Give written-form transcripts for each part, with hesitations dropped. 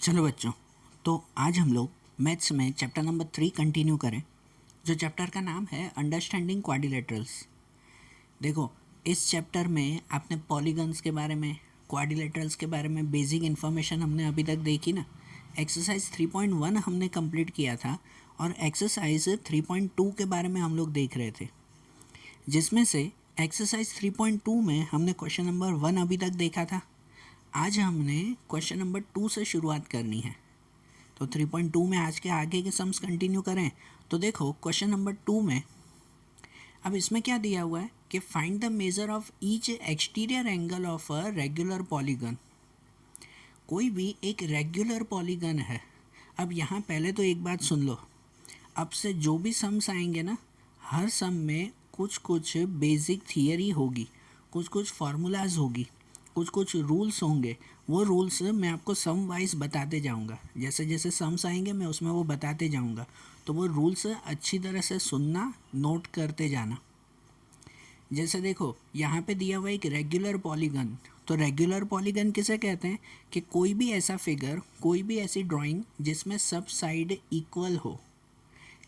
चलो बच्चों, तो आज हम लोग मैथ्स में चैप्टर नंबर 3 कंटिन्यू करें, जो चैप्टर का नाम है अंडरस्टैंडिंग क्वाड्रिलेटरल्स। देखो, इस चैप्टर में आपने पॉलीगन्स के बारे में, क्वाड्रिलेटरल्स के बारे में बेसिक इन्फॉर्मेशन हमने अभी तक देखी ना। एक्सरसाइज 3.1 हमने कंप्लीट किया था और एक्सरसाइज 3.2 के बारे में हम लोग देख रहे थे, जिसमें से एक्सरसाइज 3.2 में हमने क्वेश्चन नंबर 1 अभी तक देखा था। आज हमने क्वेश्चन नंबर 2 से शुरुआत करनी है। तो 3.2 में आज के आगे के सम्स कंटिन्यू करें। तो देखो क्वेश्चन नंबर 2 में अब इसमें क्या दिया हुआ है कि find the major of each exterior angle of a regular polygon. कोई भी एक रेगुलर पॉलीगन है। अब यहाँ पहले तो एक बात सुन लो, अब से जो भी सम्स आएंगे ना, हर सम में कुछ कुछ बेसिक थियरी होगी, कुछ कुछ फार्मूलाज होगी, कुछ कुछ रूल्स होंगे। वो रूल्स मैं आपको सम वाइज बताते जाऊंगा। जैसे जैसे सम्स आएंगे मैं उसमें वो बताते जाऊंगा। तो वो रूल्स अच्छी तरह से सुनना, नोट करते जाना। जैसे देखो यहाँ पे दिया हुआ एक रेगुलर पॉलीगन। तो रेगुलर पॉलीगन किसे कहते हैं कि कोई भी ऐसा फिगर, कोई भी ऐसी ड्राइंग जिसमें सब साइड इक्वल हो।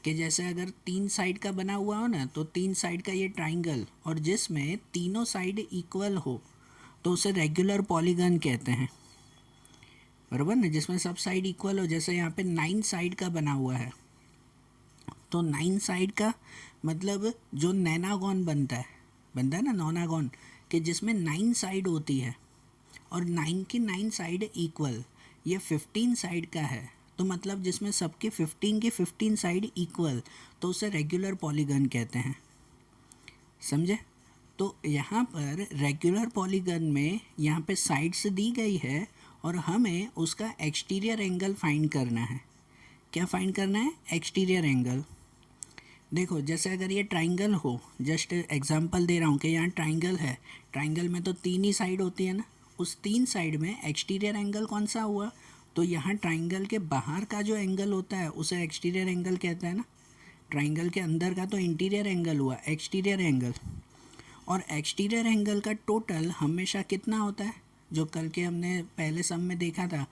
कि जैसे अगर 3 साइड का बना हुआ हो ना, तो 3 साइड का ये ट्राइंगल और जिसमें तीनों साइड इक्वल हो तो उसे रेगुलर पॉलीगन कहते हैं, बराबर ना। जिसमें सब साइड इक्वल हो, जैसे यहाँ पे 9 साइड का बना हुआ है, तो 9 साइड का मतलब जो नैनागॉन बनता है ना, नोनागॉन, कि जिसमें 9 साइड होती है और 9 की 9 साइड इक्वल। ये 15 साइड का है, तो मतलब जिसमें सबके 15 की 15 साइड इक्वल, तो उसे रेगुलर पॉलीगन कहते हैं। समझे? तो यहाँ पर रेगुलर पॉलीगन में यहाँ पे साइड्स दी गई है और हमें उसका एक्सटीरियर एंगल फाइंड करना है। क्या फाइंड करना है? Exterior angle. देखो जैसे अगर ये ट्राइंगल हो, जस्ट एग्जांपल दे रहा हूँ कि यहाँ ट्राइंगल है, ट्राइंगल में तो 3 ही साइड होती है ना, उस 3 साइड में एक्सटीरियर एंगल कौन सा हुआ? तो यहाँ ट्राइंगल के बाहर का जो एंगल होता है उसे एक्सटीरियर एंगल कहते हैं ना। ट्राइंगल के अंदर का तो इंटीरियर एंगल हुआ, एक्सटीरियर एंगल। और एक्सटीरियर एंगल का टोटल हमेशा कितना होता है? जो कल के हमने पहले सम में देखा था,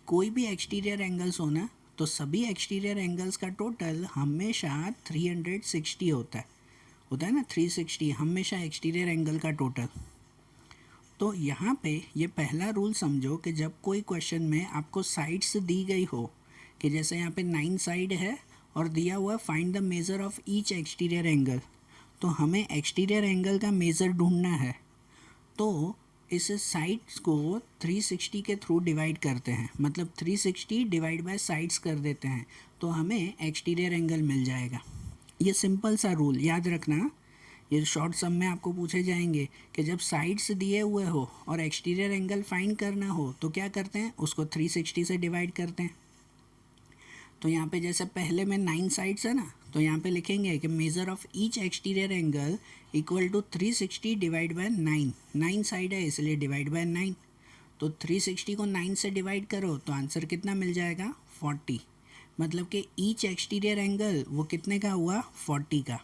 कोई भी एक्सटीरियर एंगल्स होना, तो सभी एक्सटीरियर एंगल्स का टोटल हमेशा 360 होता है ना। 360 हमेशा एक्सटीरियर एंगल का टोटल। तो यहाँ पे ये पहला रूल समझो कि जब कोई क्वेश्चन में आपको साइड्स दी गई हो, कि जैसे यहाँ पे 9 साइड है और दिया हुआ find the major of each exterior angle, तो हमें एक्सटीरियर एंगल का मेज़र ढूंढना है। तो इस साइड्स को 360 के थ्रू डिवाइड करते हैं, मतलब 360 डिवाइड बाय साइड्स कर देते हैं, तो हमें एक्सटीरियर एंगल मिल जाएगा। ये सिंपल सा रूल याद रखना। ये शॉर्ट सम में आपको पूछे जाएंगे कि जब साइड्स दिए हुए हो और एक्सटीरियर एंगल फाइंड करना हो तो क्या करते हैं? उसको 360 से डिवाइड करते हैं। तो यहाँ पे जैसे पहले में 9 साइड्स है ना, तो यहाँ पे लिखेंगे कि measure of each exterior angle equal to 360 divide by 9। 9 side है इसलिए डिवाइड बाय 9। तो 360 को 9 से डिवाइड करो तो आंसर कितना मिल जाएगा? 40। मतलब कि ईच एक्सटीरियर एंगल वो कितने का हुआ? 40 का।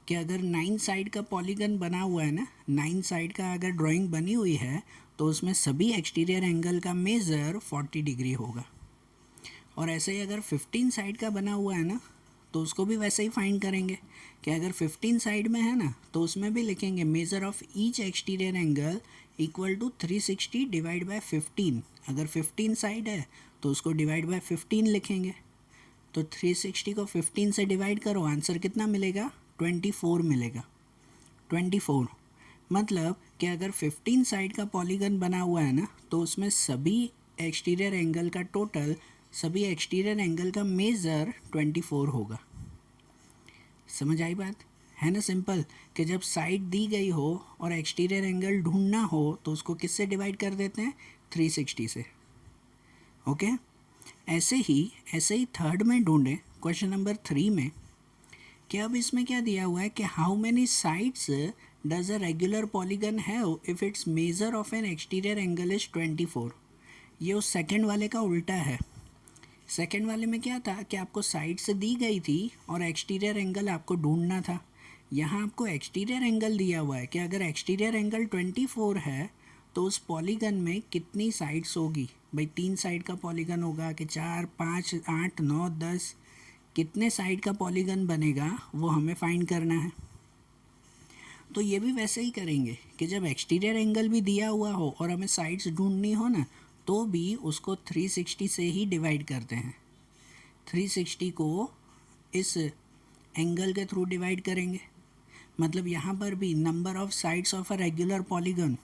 कि अगर 9 साइड का पॉलीगन बना हुआ है ना, 9 साइड का अगर ड्राइंग बनी हुई है, तो उसमें सभी एक्सटीरियर एंगल का मेज़र 40 डिग्री होगा। और ऐसे ही अगर 15 साइड का बना हुआ है ना, तो उसको भी वैसे ही फाइंड करेंगे कि अगर 15 साइड में है ना, तो उसमें भी लिखेंगे measure of each exterior angle equal to 360 divide by 15। अगर 15 साइड है तो उसको डिवाइड बाय 15 लिखेंगे। तो 360 को 15 से डिवाइड करो, आंसर कितना मिलेगा? 24 मिलेगा। 24 मतलब कि अगर 15 साइड का पॉलीगन बना हुआ है ना, तो उसमें सभी एक्सटीरियर एंगल का टोटल, सभी एक्सटीरियर एंगल का मेज़र 24 होगा। समझ आई बात? है ना सिंपल, कि जब साइड दी गई हो और एक्सटीरियर एंगल ढूंढना हो तो उसको किससे डिवाइड कर देते हैं? 360 से। ओके, ऐसे ही थर्ड में ढूंढें क्वेश्चन नंबर 3 में, कि अब इसमें क्या दिया हुआ है कि how many sides does a regular polygon have if it's measure of N exterior angle is 24। ये उस सेकेंड वाले का उल्टा है। सेकेंड वाले में क्या था कि आपको साइड से दी गई थी और एक्सटीरियर एंगल आपको ढूंढना था। यहाँ आपको एक्सटीरियर एंगल दिया हुआ है कि अगर एक्सटीरियर एंगल 24 है तो उस पॉलीगन में कितनी साइड्स होगी भाई? 3 साइड का पॉलीगन होगा कि 4, 5, 8, 9, 10, कितने साइड का पॉलीगन बनेगा वो हमें फाइंड करना है। तो ये भी वैसे ही करेंगे कि जब एक्सटीरियर एंगल भी दिया हुआ हो और हमें साइड्स ढूंढनी हो ना, तो भी उसको 360 से ही डिवाइड करते हैं। 360 को इस एंगल के थ्रू डिवाइड करेंगे। मतलब यहाँ पर भी number of sides of a regular polygon,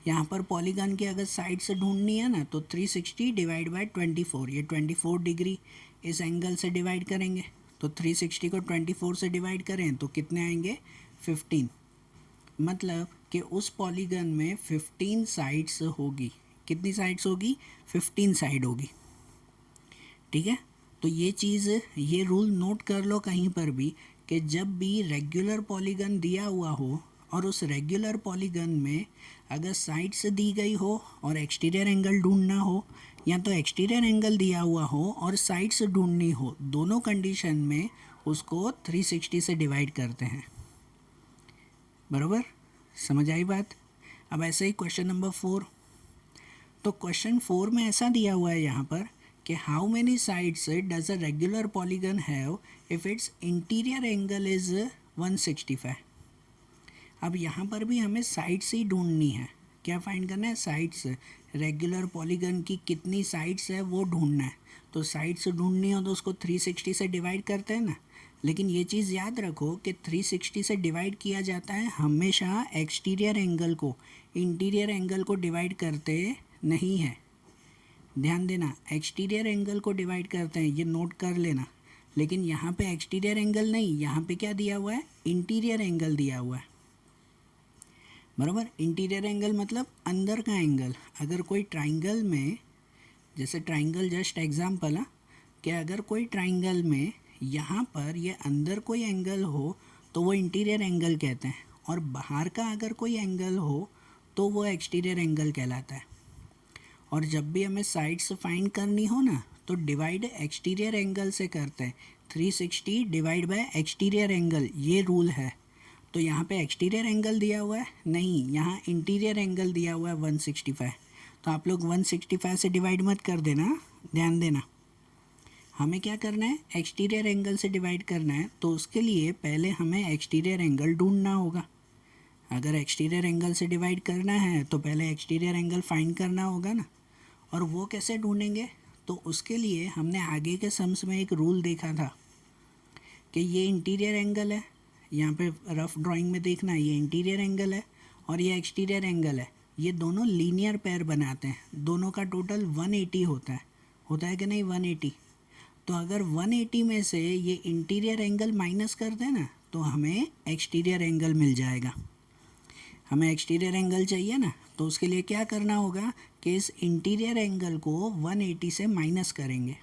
यहाँ पर पॉलीगन की अगर साइड से ढूंढनी है ना, तो 360 डिवाइड बाय 24, ये 24 डिग्री इस एंगल से डिवाइड करेंगे। तो 360 को 24 से डिवाइड करें तो कितने आएंगे? 15। मतलब कि उस पॉलीगन में 15 साइड्स होगी। कितनी साइड्स होगी? 15 साइड होगी। ठीक है, तो ये चीज़, ये रूल नोट कर लो कहीं पर भी कि जब भी रेगुलर पॉलीगन दिया हुआ हो और उस रेगुलर पॉलीगन में अगर साइड्स दी गई हो और एक्सटीरियर एंगल ढूंढना हो, या तो एक्सटीरियर एंगल दिया हुआ हो और साइड्स ढूंढनी हो, दोनों कंडीशन में उसको 360 से डिवाइड करते हैं। बराबर, समझ आई बात? अब ऐसे ही क्वेश्चन नंबर 4। तो क्वेश्चन 4 में ऐसा दिया हुआ है यहाँ पर कि how many sides does a regular polygon have if it's interior angle is 165। अब यहाँ पर भी हमें साइड्स ही ढूंढनी है। क्या फाइंड करना है? साइड्स। रेगुलर पॉलीगन की कितनी साइड्स है वो ढूंढना है। तो साइड्स ढूंढनी हो तो उसको 360 से डिवाइड करते हैं ना। लेकिन ये चीज़ याद रखो कि 360 से डिवाइड किया जाता है हमेशा एक्सटीरियर एंगल को, इंटीरियर एंगल को डिवाइड करते नहीं है। ध्यान देना, एक्सटीरियर एंगल को डिवाइड करते हैं, ये नोट कर लेना। लेकिन यहाँ पे एक्सटीरियर एंगल नहीं, यहाँ पे क्या दिया हुआ है? इंटीरियर एंगल दिया हुआ है। बराबर, इंटीरियर एंगल मतलब अंदर का एंगल। अगर कोई ट्राइंगल में, जैसे ट्राइंगल जस्ट एग्जांपल है कि अगर कोई ट्राइंगल में यहाँ पर ये अंदर कोई एंगल हो तो वो इंटीरियर एंगल कहते हैं, और बाहर का अगर कोई एंगल हो तो वो एक्सटीरियर एंगल कहलाता है। और जब भी हमें साइड्स फाइंड करनी हो ना, तो डिवाइड एक्सटीरियर एंगल से करते हैं। 360 डिवाइड बाय एक्सटीरियर एंगल, ये रूल है। तो यहाँ पे एक्सटीरियर एंगल दिया हुआ है नहीं, यहाँ इंटीरियर एंगल दिया हुआ है 165। तो आप लोग 165 से डिवाइड मत कर देना, ध्यान देना। हमें क्या करना है? एक्सटीरियर एंगल से डिवाइड करना है। तो उसके लिए पहले हमें एक्सटीरियर एंगल ढूंढना होगा। अगर एक्सटीरियर एंगल से डिवाइड करना है तो पहले एक्सटीरियर एंगल फाइंड करना होगा ना। और वो कैसे ढूंढेंगे? तो उसके लिए हमने आगे के सम्स में एक रूल देखा था कि ये इंटीरियर एंगल है, यहाँ पे रफ ड्राइंग में देखना, ये इंटीरियर एंगल है और ये एक्सटीरियर एंगल है। ये दोनों लीनियर पेयर बनाते हैं, दोनों का टोटल 180 होता है कि नहीं? 180। तो अगर 180 में से ये इंटीरियर एंगल माइनस कर दें ना, तो हमें एक्सटीरियर एंगल मिल जाएगा। हमें एक्सटीरियर एंगल चाहिए ना, तो उसके लिए क्या करना होगा कि इस इंटीरियर एंगल को 180 से माइनस करेंगे।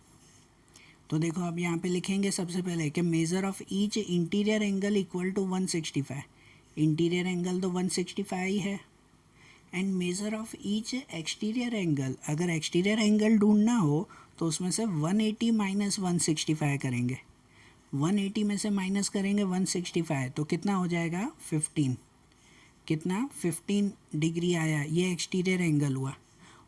तो देखो अब यहाँ पे लिखेंगे सबसे पहले कि measure of each interior angle equal to 165। Interior angle तो 165 ही है। And measure of each exterior angle, अगर एक्सटीरियर एंगल ढूंढना हो तो उसमें से 180 माइनस 165 करेंगे। 180 में से माइनस करेंगे 165 तो कितना हो जाएगा? 15। कितना? 15 डिग्री आया, ये एक्सटीरियर एंगल हुआ।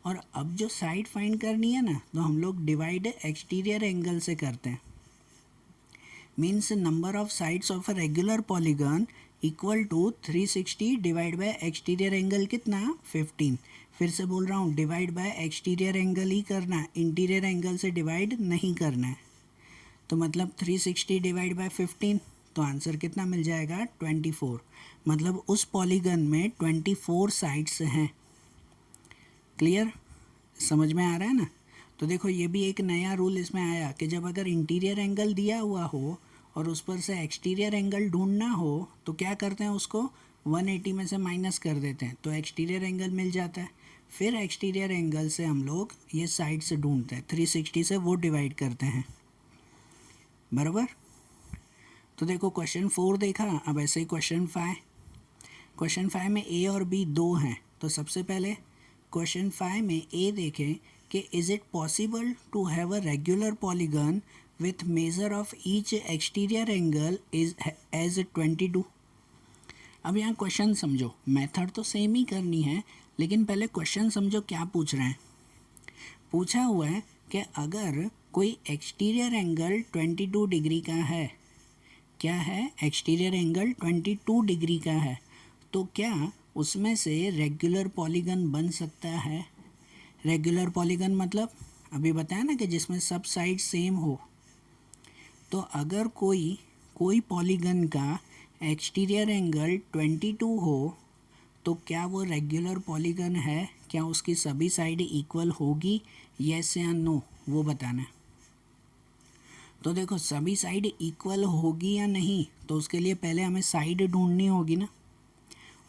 और अब जो साइड फाइंड करनी है ना, तो हम लोग डिवाइड एक्सटीरियर एंगल से करते हैं। Means number of sides of a regular polygon equal to 360 divide by exterior angle कितना? 15। फिर से बोल रहा हूँ, डिवाइड बाय एक्सटीरियर एंगल ही करना है, इंटीरियर एंगल से डिवाइड नहीं करना है। तो मतलब 360 डिवाइड बाय 15, तो आंसर कितना मिल जाएगा? 24। मतलब उस पॉलीगन में 24 साइड्स हैं। क्लियर? समझ में आ रहा है ना? तो देखो ये भी एक नया रूल इसमें आया कि जब अगर इंटीरियर एंगल दिया हुआ हो और उस पर से एक्सटीरियर एंगल ढूंढना हो तो क्या करते हैं? उसको 180 में से माइनस कर देते हैं, तो एक्सटीरियर एंगल मिल जाता है। फिर एक्सटीरियर एंगल से हम लोग ये साइड से ढूंढते हैं, 360 से वो डिवाइड करते हैं। बराबर? तो देखो क्वेश्चन 4 देखा, अब ऐसे ही क्वेश्चन 5। क्वेश्चन 5 में ए और बी दो हैं। तो सबसे पहले क्वेश्चन 5 में ए देखें कि is it possible to have a regular polygon with measure of each exterior angle is as 22। अब यहाँ क्वेश्चन समझो, मेथड तो सेम ही करनी है लेकिन पहले क्वेश्चन समझो क्या पूछ रहे हैं। पूछा हुआ है कि अगर कोई एक्सटीरियर एंगल 22 डिग्री का है, क्या है, एक्सटीरियर एंगल 22 डिग्री का है, तो क्या उसमें से रेगुलर पॉलीगन बन सकता है। रेगुलर पॉलीगन मतलब अभी बताया ना कि जिसमें सब साइड सेम हो। तो अगर कोई पॉलीगन का एक्सटीरियर एंगल 22 हो तो क्या वो रेगुलर पॉलीगन है, क्या उसकी सभी साइड इक्वल होगी, येस या नो, वो बताना है। तो देखो सभी साइड इक्वल होगी या नहीं, तो उसके लिए पहले हमें साइड ढूंढनी होगी ना।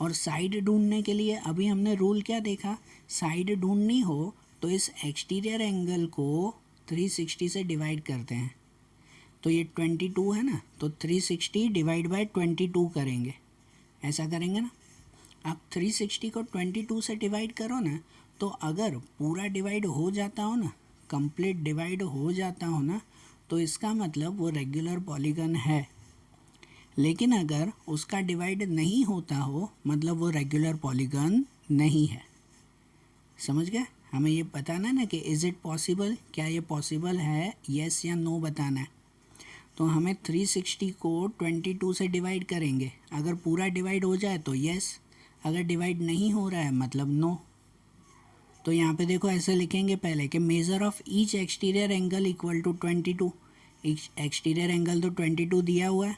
और साइड ढूंढने के लिए अभी हमने रूल क्या देखा, साइड ढूंढनी हो तो इस एक्सटीरियर एंगल को 360 से डिवाइड करते हैं। तो ये 22 है ना, तो 360 डिवाइड बाय 22 करेंगे, ऐसा करेंगे ना। आप 360 को 22 से डिवाइड करो ना, तो अगर पूरा डिवाइड हो जाता हो ना, कंप्लीट डिवाइड हो जाता हो ना, तो इसका मतलब वो रेगुलर पॉलीगन है। लेकिन अगर उसका डिवाइड नहीं होता हो, मतलब वो रेगुलर पॉलीगन नहीं है। समझ गए। हमें ये बताना है ना कि इज़ इट पॉसिबल, क्या ये पॉसिबल है, येस या नो बताना है। तो हमें 360 को 22 से डिवाइड करेंगे। अगर पूरा डिवाइड हो जाए तो येस, अगर डिवाइड नहीं हो रहा है मतलब नो। तो यहाँ पे देखो ऐसे लिखेंगे पहले कि measure of each exterior angle equal to 22। Exterior angle तो 22 दिया हुआ है।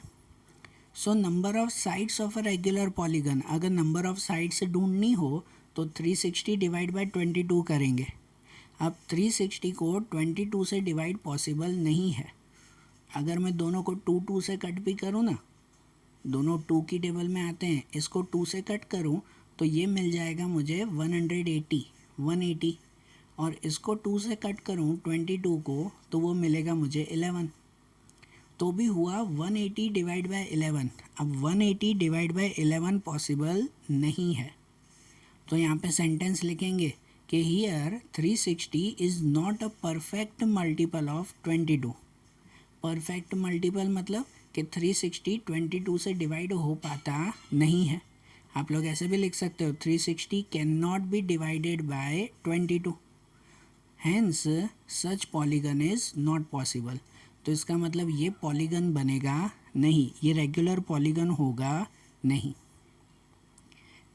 So number of sides of a regular polygon, अगर नंबर ऑफ साइड्स ढूंढनी हो तो 360 डिवाइड बाय 22 करेंगे। अब 360 को 22 से डिवाइड पॉसिबल नहीं है। अगर मैं दोनों को 2 से कट भी करूँ ना, दोनों 2 की टेबल में आते हैं, इसको 2 से कट करूँ तो ये मिल जाएगा मुझे 180, और इसको 2 से कट करूँ 22 को तो वो मिलेगा मुझे 11। तो भी हुआ 180 डिवाइड बाय 11। अब 180 डिवाइड बाय 11 पॉसिबल नहीं है। तो यहाँ पे सेंटेंस लिखेंगे कि here 360 is not a perfect multiple of 22। Perfect multiple मतलब कि 360 22 से डिवाइड हो पाता नहीं है। आप लोग ऐसे भी लिख सकते हो 360 can not be divided by 22, hence such polygon is not possible. तो इसका मतलब ये पॉलीगन बनेगा नहीं, ये रेगुलर पॉलीगन होगा नहीं।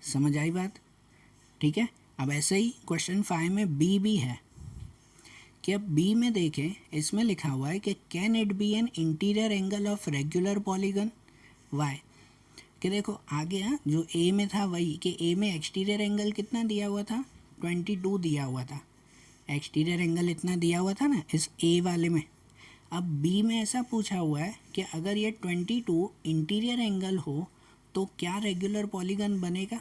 समझ आई बात, ठीक है। अब ऐसे ही क्वेश्चन 5 में बी भी है कि अब बी में देखें, इसमें लिखा हुआ है कि can it be an interior angle of regular polygon, why. कि देखो आगे जो ए में था वही, कि ए में एक्सटीरियर एंगल कितना दिया हुआ था, 22 दिया हुआ था। एक्सटीरियर एंगल इतना दिया हुआ था ना इस ए वाले में। अब बी में ऐसा पूछा हुआ है कि अगर ये 22 इंटीरियर एंगल हो तो क्या रेगुलर पॉलीगन बनेगा।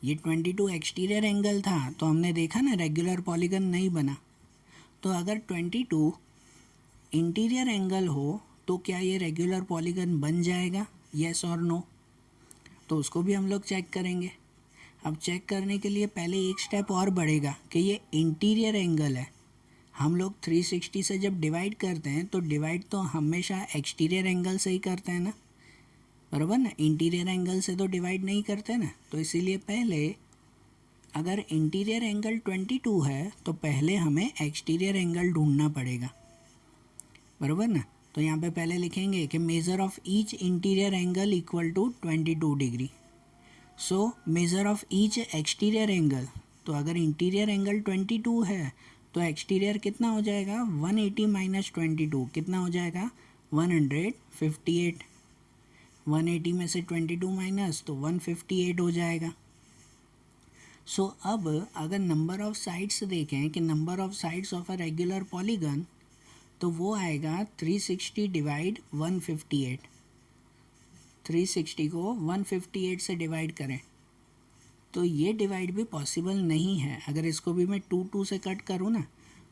ये 22 एक्सटीरियर एंगल था तो हमने देखा ना रेगुलर पॉलीगन नहीं बना। तो अगर 22 इंटीरियर एंगल हो तो क्या ये रेगुलर पॉलीगन बन जाएगा, येस और नो। तो उसको भी हम लोग चेक करेंगे। अब चेक करने के लिए पहले एक स्टेप और बढ़ेगा कि ये इंटीरियर एंगल है। हम लोग 360 से जब डिवाइड करते हैं तो डिवाइड तो हमेशा एक्सटीरियर एंगल से ही करते हैं ना, बराबर ना। इंटीरियर एंगल से तो डिवाइड नहीं करते ना। तो इसीलिए पहले अगर इंटीरियर एंगल 22 है तो पहले हमें एक्सटीरियर एंगल ढूंढना पड़ेगा, बराबर ना। तो यहाँ पे पहले लिखेंगे कि measure of each interior angle equal to 22 degree. So measure of each exterior angle, तो अगर इंटीरियर एंगल 22 है तो एक्सटीरियर कितना हो जाएगा, 180 माइनस 22 कितना हो जाएगा, 158। 180 में से 22 माइनस तो 158 हो जाएगा। सो अब अगर नंबर ऑफ साइड्स देखें कि number of sides of a regular polygon, तो वो आएगा 360 डिवाइड 158। 360 को 158 से डिवाइड करें तो ये डिवाइड भी पॉसिबल नहीं है। अगर इसको भी मैं 2 से कट करूँ ना,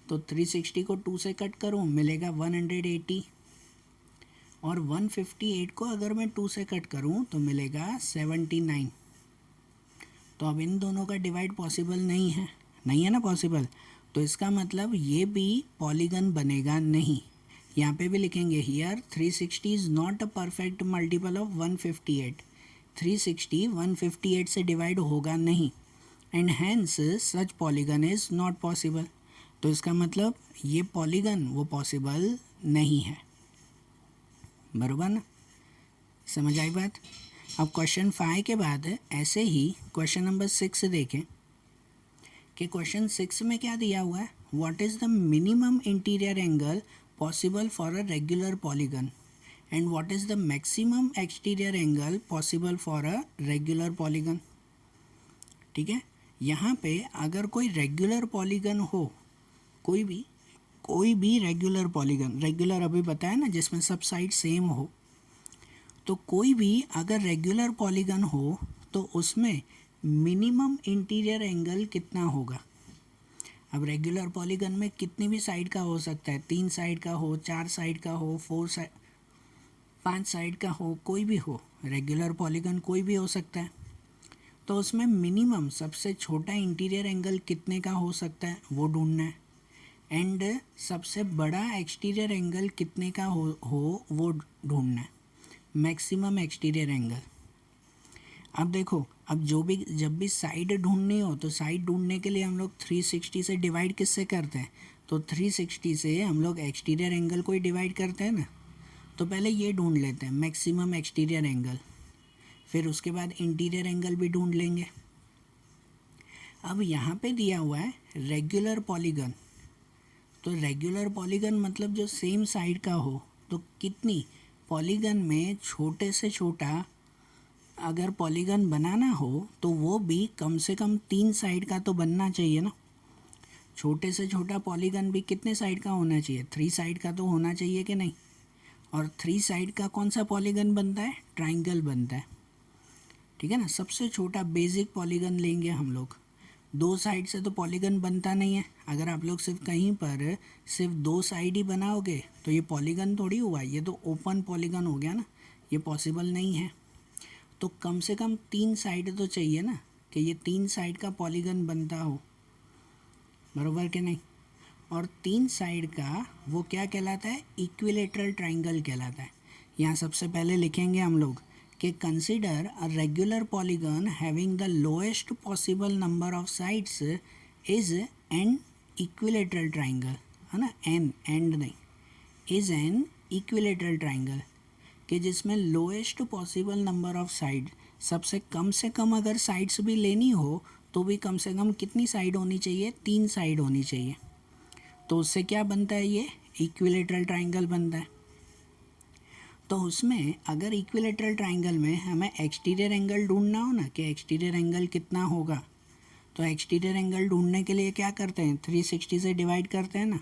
तो 360 को 2 से कट करूँ मिलेगा 180, और 158 को अगर मैं 2 से कट करूँ तो मिलेगा 79। तो अब इन दोनों का डिवाइड पॉसिबल नहीं है ना पॉसिबल। तो इसका मतलब ये भी पॉलीगन बनेगा नहीं। यहाँ पे भी लिखेंगे here 360 is not a perfect multiple of 158। 360 158 से डिवाइड होगा नहीं। And hence such polygon is not possible. तो इसका मतलब ये पॉलीगन वो पॉसिबल नहीं है, बराबर ना? समझ आई बात? अब क्वेश्चन 5 के बाद ऐसे ही क्वेश्चन नंबर 6 देखें कि क्वेश्चन 6 में क्या दिया हुआ है, what is the minimum interior angle possible for a regular polygon and what is the maximum exterior angle possible for a regular polygon. ठीक है, यहाँ पे अगर कोई रेगुलर पॉलीगन हो, कोई भी रेगुलर पॉलीगन, रेगुलर अभी बताया ना जिसमें सब साइड सेम हो, तो कोई भी अगर रेगुलर पॉलीगन हो तो उसमें मिनिमम इंटीरियर एंगल कितना होगा। अब रेगुलर पॉलीगन में कितनी भी साइड का हो सकता है, 3 साइड का हो, 4 साइड का हो, 5 साइड का हो, कोई भी हो, रेगुलर पॉलीगन कोई भी हो सकता है। तो उसमें मिनिमम सबसे छोटा इंटीरियर एंगल कितने का हो सकता है वो ढूंढना है, एंड सबसे बड़ा एक्सटीरियर एंगल कितने का हो वो ढूंढना है, मैक्सिमम एक्सटीरियर एंगल। अब देखो, अब जब भी साइड ढूंढनी हो तो साइड ढूंढने के लिए हम लोग 360 से डिवाइड किससे करते हैं, तो 360 से हम लोग एक्सटीरियर एंगल को ही डिवाइड करते हैं ना। तो पहले ये ढूंढ लेते हैं मैक्सिमम एक्सटीरियर एंगल, फिर उसके बाद इंटीरियर एंगल भी ढूंढ लेंगे। अब यहाँ पे दिया हुआ है रेगुलर पॉलीगन, तो रेगुलर पॉलीगन मतलब जो सेम साइड का हो, तो कितनी पॉलीगन में छोटे से छोटा अगर पॉलीगन बनाना हो तो वो भी कम से कम 3 साइड का तो बनना चाहिए ना। छोटे से छोटा पॉलीगन भी कितने साइड का होना चाहिए, 3 साइड का तो होना चाहिए कि नहीं। और 3 साइड का कौन सा पॉलीगन बनता है, ट्राइंगल बनता है। ठीक है ना, सबसे छोटा बेसिक पॉलीगन लेंगे हम लोग। 2 साइड से तो पॉलीगन बनता नहीं है। अगर आप लोग सिर्फ कहीं पर सिर्फ 2 साइड ही बनाओगे तो ये पॉलीगन थोड़ी हुआ, ये तो ओपन पॉलीगन हो गया ना, ये पॉसिबल नहीं है। तो कम से कम 3 साइड तो चाहिए ना, कि ये 3 साइड का पॉलीगन बनता हो, बराबर कि नहीं। और 3 साइड का वो क्या कहलाता है, इक्विलेटरल ट्राइंगल कहलाता है। यहाँ सबसे पहले लिखेंगे हम लोग कि consider a regular polygon having the lowest possible number of sides is an equilateral triangle, है ना, एंड नहीं, इज एन इक्विलेटरल ट्राइंगल, कि जिसमें lowest possible number of side, सबसे कम से कम अगर साइड्स भी लेनी हो तो भी कम से कम कितनी साइड होनी चाहिए, 3 साइड होनी चाहिए। तो उससे क्या बनता है, ये इक्विलेटरल ट्राइंगल बनता है। तो उसमें अगर इक्विलेटरल ट्राइंगल में हमें एक्सटीरियर एंगल ढूंढना हो ना, कि एक्सटीरियर एंगल कितना होगा, तो एक्सटीरियर एंगल ढूंढने के लिए क्या करते हैं, 360 से डिवाइड करते हैं ना।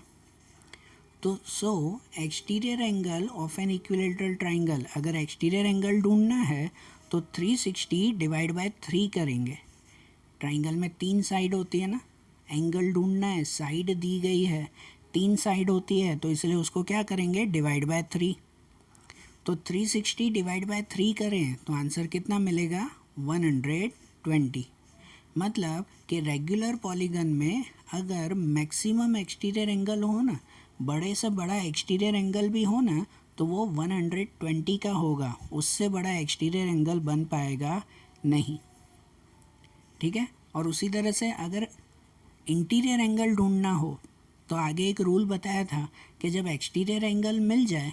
तो exterior angle of an equilateral triangle, अगर एक्सटीरियर एंगल ढूंढना है तो 360 डिवाइड बाय 3 करेंगे। ट्राइंगल में 3 साइड होती है ना, एंगल ढूंढना है, साइड दी गई है, 3 साइड होती है, तो इसलिए उसको क्या करेंगे, डिवाइड बाय 3। तो 360 डिवाइड बाय 3 करें तो आंसर कितना मिलेगा, 120। मतलब कि रेगुलर पॉलीगन में अगर मैक्सिमम एक्सटीरियर एंगल हो ना, बड़े से बड़ा एक्सटीरियर एंगल भी हो ना, तो वो 120 का होगा, उससे बड़ा एक्सटीरियर एंगल बन पाएगा नहीं। ठीक है, और उसी तरह से अगर इंटीरियर एंगल ढूंढना हो तो आगे एक रूल बताया था कि जब एक्सटीरियर एंगल मिल जाए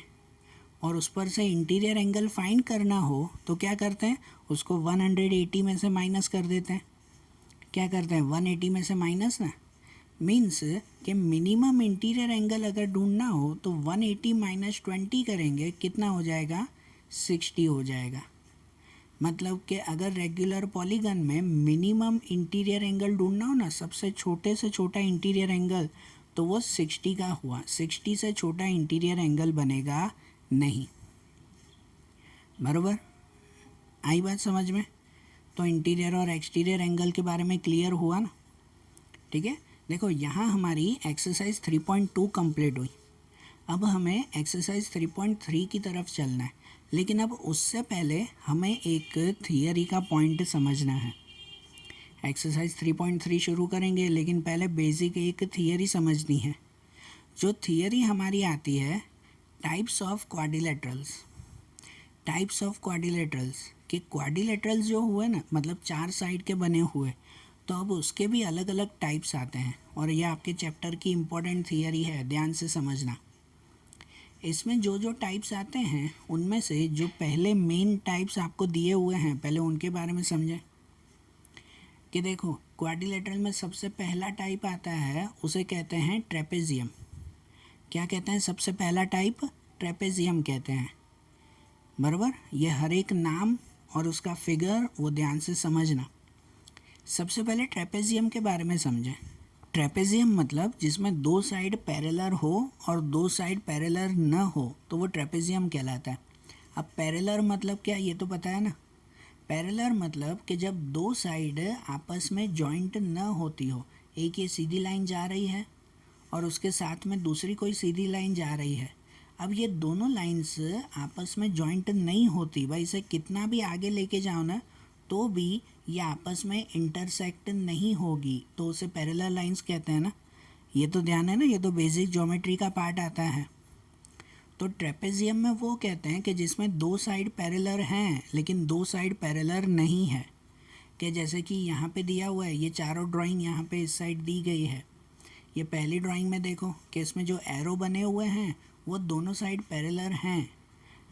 और उस पर से इंटीरियर एंगल फाइंड करना हो तो क्या करते हैं, उसको 180 में से माइनस कर देते हैं। क्या करते हैं, 180 में से माइनस ना, मीन्स कि मिनिमम इंटीरियर एंगल अगर ढूंढना हो तो 180 माइनस 20 करेंगे, कितना हो जाएगा, 60 हो जाएगा। मतलब कि अगर रेगुलर पॉलीगन में मिनिमम इंटीरियर एंगल ढूंढना हो ना, सबसे छोटे से छोटा इंटीरियर एंगल, तो वो 60 का हुआ, 60 से छोटा इंटीरियर एंगल बनेगा नहीं। बराबर, आई बात समझ में। तो इंटीरियर और एक्सटीरियर एंगल के बारे में क्लियर हुआ ना। ठीक है, देखो यहाँ हमारी एक्सरसाइज 3.2 कंप्लीट हुई। अब हमें एक्सरसाइज 3.3 की तरफ चलना है, लेकिन अब उससे पहले हमें एक थियरी का पॉइंट समझना है। एक्सरसाइज 3.3 शुरू करेंगे, लेकिन पहले बेसिक एक थियरी समझनी है। जो थियरी हमारी आती है types of quadrilaterals. Types of quadrilaterals, कि क्वाड्रिलेटरल्स जो हुए ना, मतलब 4 साइड के बने हुए, तो तो अब उसके भी अलग अलग टाइप्स आते हैं और ये आपके चैप्टर की इम्पोर्टेंट थियरी है, ध्यान से समझना। इसमें जो जो टाइप्स आते हैं उनमें से जो पहले मेन टाइप्स आपको दिए हुए हैं पहले उनके बारे में समझें। कि देखो क्वाड्रिलेटरल में सबसे पहला टाइप आता है, उसे कहते हैं ट्रेपेजियम। क्या कहते हैं सबसे पहला टाइप? ट्रेपेजियम कहते हैं, बराबर। ये हर एक नाम और उसका फिगर वो ध्यान से समझना। सबसे पहले ट्रेपेजियम के बारे में समझें। ट्रेपेजियम मतलब जिसमें दो साइड पैरेलल हो और दो साइड पैरेलल न हो तो वो ट्रेपेजियम कहलाता है। अब पैरेलल मतलब क्या, ये तो पता है ना। पैरेलल मतलब कि जब दो साइड आपस में जॉइंट न होती हो, एक ये सीधी लाइन जा रही है और उसके साथ में दूसरी कोई सीधी लाइन जा रही है। अब ये दोनों लाइंस आपस में जॉइंट नहीं होती, भाई इसे कितना भी आगे लेके जाओ ना तो भी ये आपस में इंटरसेक्ट नहीं होगी, तो उसे पैरेलल लाइंस कहते हैं ना। ये तो ध्यान है ना, ये तो बेसिक ज्योमेट्री का पार्ट आता है। तो ट्रेपेजियम में वो कहते हैं कि जिसमें दो साइड पैरेलल हैं लेकिन दो साइड पैरेलल नहीं है। कि जैसे कि यहाँ पे दिया हुआ है, ये चारों ड्राइंग यहाँ पे इस साइड दी गई है। ये पहली ड्राइंग में देखो कि इसमें जो एरो बने हुए हैं वो दोनों साइड पैरेलल हैं,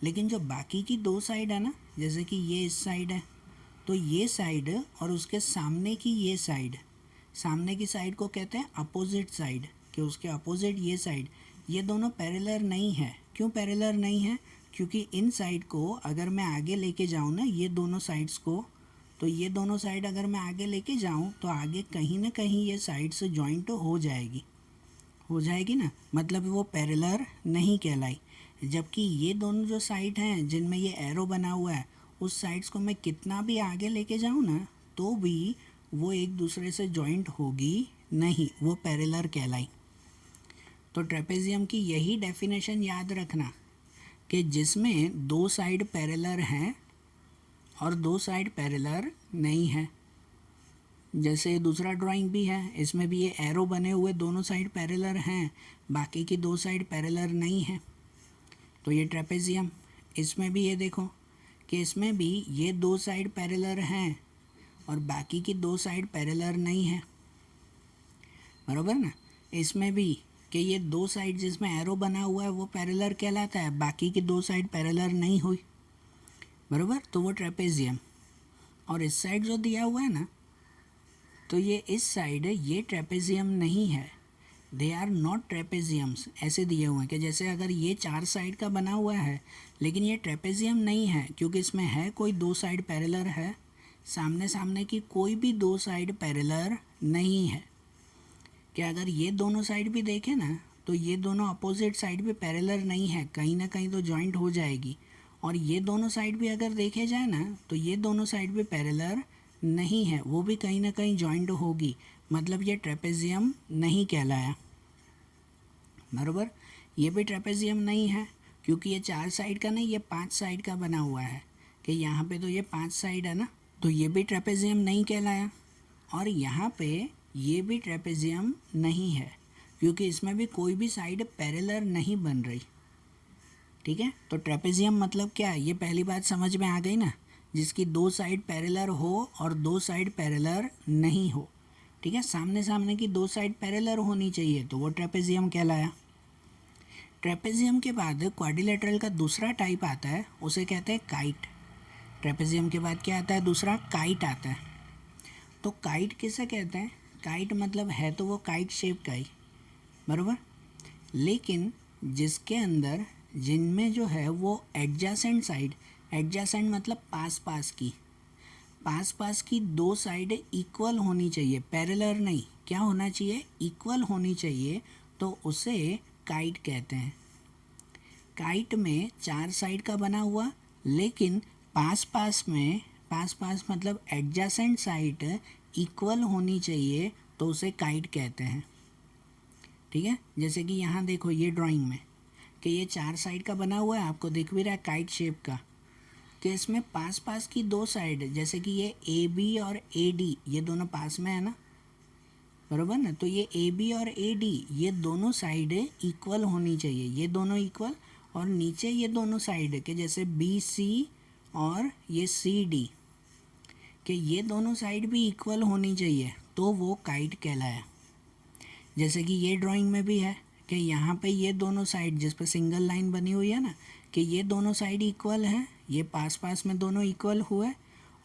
लेकिन जो बाकी की दो साइड है ना, जैसे कि ये इस साइड है, तो ये साइड और उसके सामने की ये साइड, सामने की साइड को कहते हैं अपोजिट साइड, कि उसके अपोजिट ये साइड, ये दोनों पैरेलल नहीं है। क्यों पैरेलल नहीं है? क्योंकि इन साइड को अगर मैं आगे लेके जाऊँ ना, ये दोनों साइड्स को, तो ये दोनों साइड अगर मैं आगे लेके जाऊँ तो आगे कहीं ना कहीं ये साइड से जॉइंट हो जाएगी ना, मतलब वो पैरेलल नहीं कहलाई। जबकि ये दोनों जो साइड हैं जिनमें ये एरो बना हुआ है, उस साइड्स को मैं कितना भी आगे लेके जाऊँ ना तो भी वो एक दूसरे से जॉइंट होगी नहीं, वो पैरेलल कहलाई। तो ट्रेपेजियम की यही डेफिनेशन याद रखना कि जिसमें दो साइड पैरेलल हैं और दो साइड पैरेलल नहीं है। जैसे दूसरा ड्राइंग भी है, इसमें भी ये एरो बने हुए दोनों साइड पैरेलल हैं, बाकी की दो साइड पैरेलल नहीं है, तो ये ट्रेपेजियम। इसमें भी ये देखो कि इसमें भी ये दो साइड पैरेलल हैं और बाकी की दो साइड पैरेलल नहीं है, बराबर ना। इसमें भी कि ये दो साइड जिसमें एरो बना हुआ है वो पैरेलल कहलाता है, बाकी की दो साइड पैरेलल नहीं हुई, बराबर, तो वो ट्रेपेजियम। और इस साइड जो दिया हुआ है ना, तो ये इस साइड ये ट्रेपेजियम नहीं है, दे आर नॉट ट्रेपेजियम्स, ऐसे दिए हुए हैं कि जैसे अगर ये चार साइड का बना हुआ है लेकिन ये ट्रेपेजियम नहीं है क्योंकि इसमें है कोई दो साइड पैरेलल है, सामने सामने की कोई भी दो साइड पैरेलल नहीं है। कि अगर ये दोनों साइड भी देखें ना तो ये दोनों अपोजिट साइड भी पैरेलल नहीं है, कहीं ना कहीं तो जॉइंट हो जाएगी। और ये दोनों साइड भी अगर देखे जाए ना तो ये दोनों साइड भी पैरेलल नहीं है, वो भी कहीं ना कहीं जॉइंट होगी, मतलब ये ट्रेपेजियम नहीं कहलाया, बराबर। ये भी ट्रेपेजियम नहीं है क्योंकि ये चार साइड का नहीं, ये पांच साइड का बना हुआ है, कि यहाँ पे तो ये पांच साइड है ना, तो ये भी ट्रेपेजियम नहीं कहलाया। और यहाँ पे ये भी ट्रेपेजियम नहीं है क्योंकि इसमें भी कोई भी साइड पैरेलल नहीं बन रही, ठीक है। तो ट्रेपेजियम मतलब क्या है, ये पहली बात समझ में आ गई ना, जिसकी दो साइड पैरेलल हो और दो साइड पैरेलल नहीं हो, ठीक है। सामने सामने की दो साइड पैरेलल होनी चाहिए तो वो ट्रेपेजियम कहलाया। ट्रेपेजियम के बाद क्वाड्रिलेटरल का दूसरा टाइप आता है, उसे कहते हैं काइट। ट्रेपेजियम के बाद क्या आता है दूसरा? काइट आता है। तो काइट किसे कहते हैं? काइट मतलब है तो वो काइट शेप का ही, बराबर, लेकिन जिसके अंदर जिनमें जो है वो एडजेसेंट साइड, एडजेसेंट मतलब पास पास की दो साइड इक्वल होनी चाहिए, पैरेलल नहीं, क्या होना चाहिए? इक्वल होनी चाहिए, तो उसे काइट कहते हैं। काइट में चार साइड का बना हुआ लेकिन पास पास मतलब एडजेसेंट साइड इक्वल होनी चाहिए तो उसे काइट कहते हैं, ठीक है। जैसे कि यहाँ देखो ये ड्राइंग में कि ये चार साइड का बना हुआ है, आपको दिख भी रहा है काइट शेप का, कि इसमें पास की दो साइड, जैसे कि ये ए बी और ए डी ये दोनों पास में है ना, बराबर ना, तो ये ए बी और ए डी ये दोनों साइड इक्वल होनी चाहिए, ये दोनों इक्वल, और नीचे ये दोनों साइड के जैसे बी सी और ये सी डी, कि ये दोनों साइड भी इक्वल होनी चाहिए, तो वो काइट कहलाया। जैसे कि ये ड्राइंग में भी है कि यहाँ पे ये दोनों साइड जिस पे सिंगल लाइन बनी हुई है ना, कि ये दोनों साइड इक्वल हैं, ये पास पास में दोनों इक्वल हुए,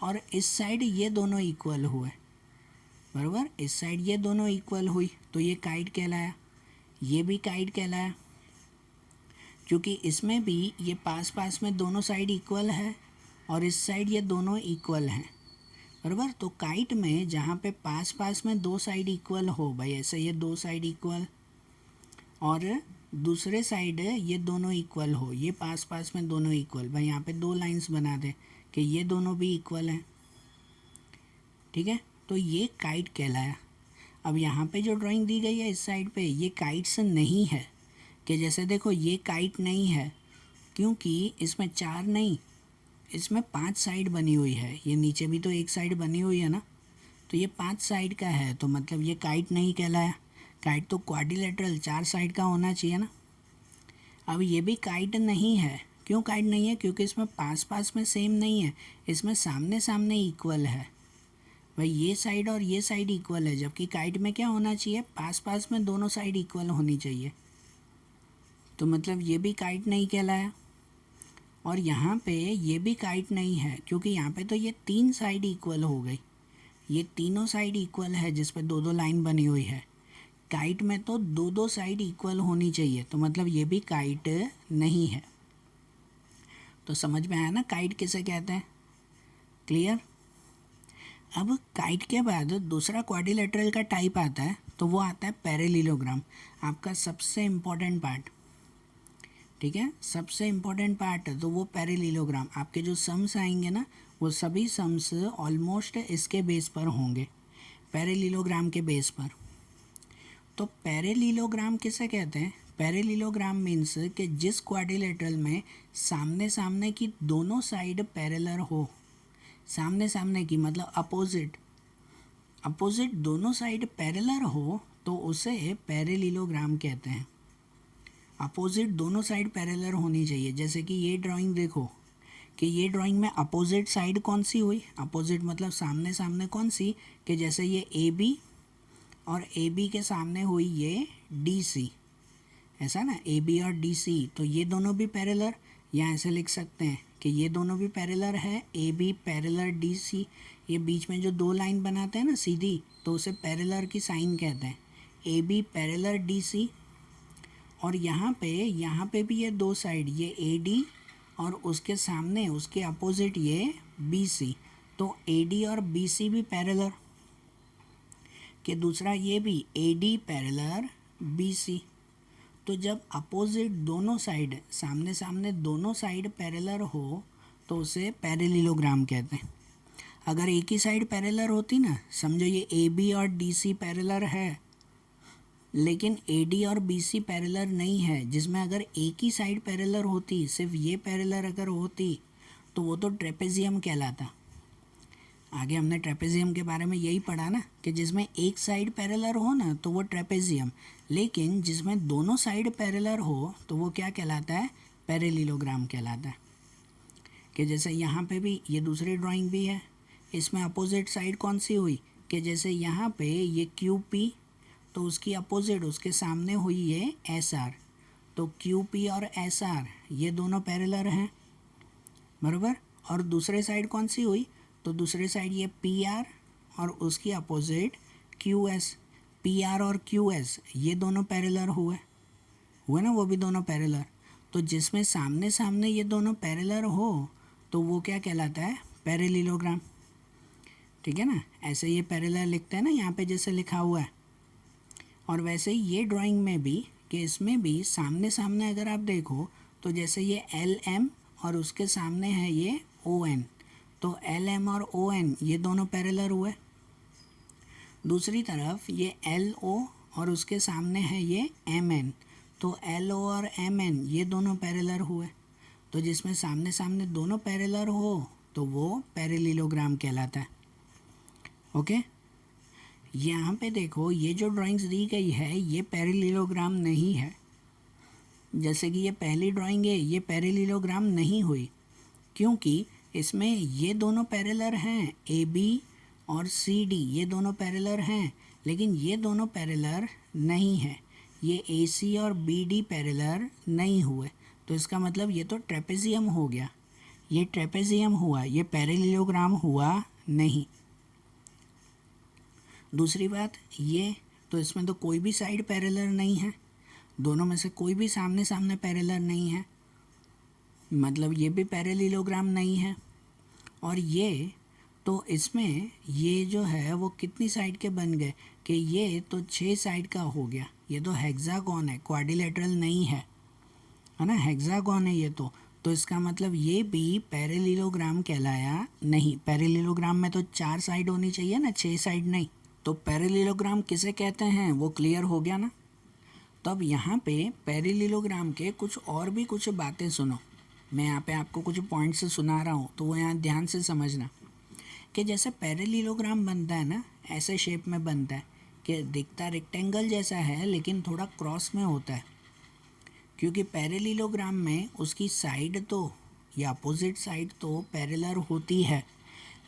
और इस साइड ये दोनों इक्वल हुए, बराबर, इस साइड ये दोनों इक्वल हुई, तो ये काइट कहलाया। ये भी काइट कहलाया क्योंकि इसमें भी ये पास पास में दोनों साइड इक्वल है और इस साइड ये दोनों इक्वल हैं, बराबर। तो काइट में जहाँ पे पास पास में दो साइड इक्वल हो, भाई ऐसे ये दो साइड इक्वल और दूसरे साइड ये दोनों इक्वल हो, ये पास पास में दोनों इक्वल, भाई यहाँ पे दो लाइंस बना दे कि ये दोनों भी इक्वल हैं, ठीक है, तो ये काइट कहलाया। अब यहाँ पे जो ड्राइंग दी गई है इस साइड पे, ये काइट्स नहीं है, कि जैसे देखो ये काइट नहीं है क्योंकि इसमें चार नहीं, इसमें 5 साइड बनी हुई है, ये नीचे भी तो एक साइड बनी हुई है ना, तो ये 5 साइड का है, तो मतलब ये काइट नहीं कहलाया। काइट तो क्वाड्रिलेटरल 4 साइड का होना चाहिए ना। अब ये भी काइट नहीं है, क्यों काइट नहीं है? क्योंकि इसमें पास पास में सेम नहीं है, इसमें सामने सामने इक्वल है, भाई ये साइड और ये साइड इक्वल है, जबकि काइट में क्या होना चाहिए, पास पास में दोनों साइड इक्वल होनी चाहिए, तो मतलब ये भी काइट नहीं कहलाया। और यहाँ पे ये भी काइट नहीं है क्योंकि यहाँ पे तो ये 3 साइड इक्वल हो गई, ये तीनों साइड इक्वल है जिस पे दो दो लाइन बनी हुई है। काइट में तो दो दो साइड इक्वल होनी चाहिए, तो मतलब ये भी काइट नहीं है। तो समझ में आया ना काइट किसे कहते हैं, क्लियर। अब काइट के बाद दूसरा क्वाड्रिलेटरल का टाइप आता है, तो वो आता है पैरेललोग्राम, आपका सबसे इम्पोर्टेंट पार्ट, ठीक है, सबसे इम्पोर्टेंट पार्ट है तो वो पैरेललोग्राम। आपके जो सम्स आएंगे ना, वो सभी सम्स ऑलमोस्ट इसके बेस पर होंगे, पैरेललोग्राम के बेस पर। तो पैरेललोग्राम किसे कहते हैं? पैरेललोग्राम मीन्स कि जिस क्वाड्रिलेटरल में सामने सामने की दोनों साइड पैरेलल हो, सामने सामने की मतलब अपोजिट, अपोजिट दोनों साइड पैरेलल हो, तो उसे पैरेललोग्राम कहते हैं। अपोजिट दोनों साइड पैरेलल होनी चाहिए। जैसे कि ये ड्राइंग देखो कि ये ड्राइंग में अपोजिट साइड कौन सी हुई, अपोजिट मतलब सामने सामने कौन सी, कि जैसे ये ए बी और ए बी के सामने हुई ये डी सी, ऐसा ना, ए बी और डी सी, तो ये दोनों भी पैरेलल, या ऐसे लिख सकते हैं कि ये दोनों भी पैरेलल है, A B parallel D C, ये बीच में जो दो लाइन बनाते हैं ना सीधी, तो उसे पैरेलल की साइन कहते हैं, A B parallel D C. और यहाँ पे भी ये दो साइड, ये ए डी और उसके सामने उसके अपोजिट ये बी सी, तो ए डी और बी सी भी पैरेलल, कि दूसरा ये भी A D parallel B C. तो जब अपोजिट दोनों साइड, सामने सामने दोनों साइड पैरेलल हो, तो उसे पैरेललोग्राम कहते हैं। अगर एक ही साइड पैरेलल होती ना, समझो ये ए बी और डी सी पैरेलल है, लेकिन ए डी और बी सी पैरेलल नहीं है, जिसमें अगर एक ही साइड पैरेलल होती, सिर्फ ये पैरेलल अगर होती, तो वो तो ट्रेपेजियम कहलाता। आगे हमने ट्रेपेजियम के बारे में यही पढ़ा ना, कि जिसमें एक साइड पैरेलल हो ना तो वो ट्रेपेजियम, लेकिन जिसमें दोनों साइड पैरेलल हो तो वो क्या कहलाता है, पैरेललोग्राम कहलाता है। कि जैसे यहाँ पे भी ये दूसरी ड्राइंग भी है, इसमें अपोजिट साइड कौन सी हुई, कि जैसे यहाँ पे ये क्यू पी, तो उसकी अपोजिट उसके सामने हुई ये एस आर, तो क्यू पी और एस आर ये दोनों पैरेलल हैं, बराबर। और दूसरे साइड कौन सी हुई, तो दूसरे साइड ये पी आर और उसकी opposite Q S, P R और क्यू एस ये दोनों पैरेलल हुए ना, वो भी दोनों पैरेलल। तो जिसमें सामने सामने ये दोनों पैरेलल हो तो वो क्या कहलाता है, पैरेललोग्राम, ठीक है ना। ऐसे ये पैरेलल लिखते हैं ना यहाँ पे जैसे लिखा हुआ है। और वैसे ही ये ड्राइंग में भी, कि इसमें भी सामने सामने अगर आप देखो तो जैसे ये एल एम और उसके सामने है ये ओ एन, तो एल एम और ओ एन ये दोनों पैरेलल हुए। दूसरी तरफ ये एल ओ और उसके सामने है ये एम एन, तो एल ओ और एम एन ये दोनों पैरेलल हुए। तो जिसमें सामने सामने दोनों पैरेलल हो तो वो पैरेललोग्राम कहलाता है। ओके, यहाँ पे देखो ये जो ड्राइंग्स दी गई है ये पैरेललोग्राम नहीं है। जैसे कि ये पहली ड्राइंग है, ये पैरेललोग्राम नहीं हुई क्योंकि इसमें ये दोनों पैरेलल हैं, ए बी और सी डी ये दोनों पैरेलल हैं, लेकिन ये दोनों पैरेलल नहीं है, ये ए सी और बी डी पैरेलल नहीं हुए, तो इसका मतलब ये तो ट्रेपेजियम हो गया, ये ट्रेपेजियम हुआ, ये पैरेललोग्राम हुआ नहीं। दूसरी बात ये, तो इसमें तो कोई भी साइड पैरेलल नहीं है, दोनों में से कोई भी सामने सामने पैरेलल नहीं है, मतलब ये भी पैरेललोग्राम नहीं है। और ये तो इसमें ये जो है वो कितनी साइड के बन गए कि ये तो 6 साइड का हो गया, ये तो हेक्सागोन है, क्वाड्रिलेटरल नहीं है ना, हेक्सागोन है ये तो इसका मतलब ये भी पैरेललोग्राम कहलाया नहीं। पैरेललोग्राम में तो 4 साइड होनी चाहिए ना, 6 साइड नहीं। तो पैरेललोग्राम किसे कहते हैं वो क्लियर हो गया ना। तो अब यहाँ पे पैरेललोग्राम के कुछ और भी कुछ बातें सुनो, मैं यहाँ पे आपको कुछ पॉइंट्स सुना रहा हूँ, तो वो यहाँ ध्यान से समझना कि जैसे पैरेललोग्राम बनता है ना, ऐसे शेप में बनता है कि दिखता रेक्टेंगल जैसा है लेकिन थोड़ा क्रॉस में होता है, क्योंकि पैरेललोग्राम में उसकी साइड तो या अपोजिट साइड तो पैरेलल होती है,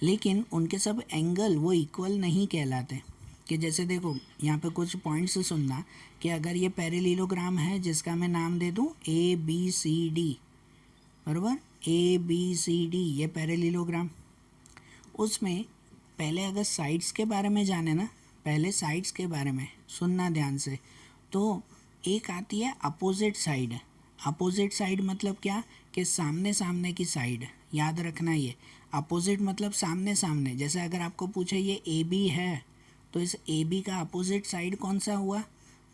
लेकिन उनके सब एंगल वो इक्वल नहीं कहलाते। कि जैसे देखो यहाँ पे कुछ पॉइंट्स सुनना कि अगर ये पैरेललोग्राम है जिसका मैं नाम दे दूँ ए बी सी डी, बराबर, ए बी सी डी ये पैरेललोग्राम, उसमें पहले अगर साइड्स के बारे में जाने ना, पहले साइड्स के बारे में सुनना ध्यान से, तो एक आती है अपोजिट साइड। अपोजिट साइड मतलब क्या कि सामने सामने की साइड, याद रखना ये अपोजिट मतलब सामने सामने। जैसे अगर आपको पूछे ये ए बी है तो इस ए बी का अपोजिट साइड कौन सा हुआ,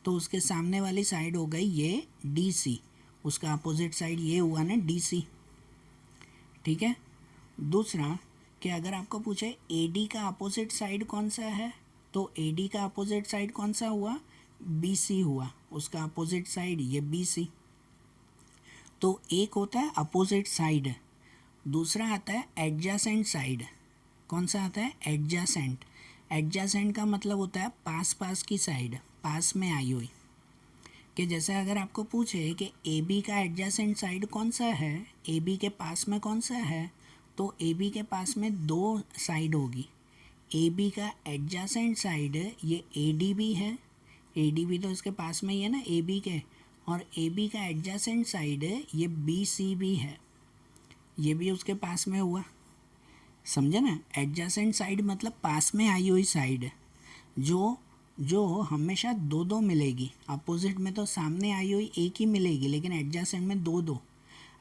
तो उसके सामने वाली साइड हो गई ये डी सी, उसका अपोजिट साइड ये हुआ ना डी सी, ठीक है। दूसरा कि अगर आपको पूछे ए डी का अपोजिट साइड कौन सा है, तो ए डी का अपोजिट साइड कौन सा हुआ, बी सी हुआ, उसका अपोजिट साइड ये बी सी। तो एक होता है अपोजिट साइड, दूसरा आता है एडजासेंट साइड। कौन सा आता है, एडजासेंट। एडजासेंट का मतलब होता है पास पास की साइड, पास में आई हुई। कि जैसे अगर आपको पूछे कि ए बी का एडजासेंट साइड कौन सा है, ए बी के पास में कौन सा है, तो ए बी के पास में 2 साइड होगी। ए बी का एडजासेंट साइड ये ए डी बी है, ए डी बी तो इसके पास में ही है ना ए बी के, और ए बी का एडजासेंट साइड ये बी सी बी है, ये भी उसके पास में हुआ, समझे ना। एडजासेंट साइड मतलब पास में आई हुई साइड, जो हमेशा 2-2 मिलेगी। अपोजिट में तो सामने आई हुई एक ही मिलेगी, लेकिन एडजासेंट में 2-2।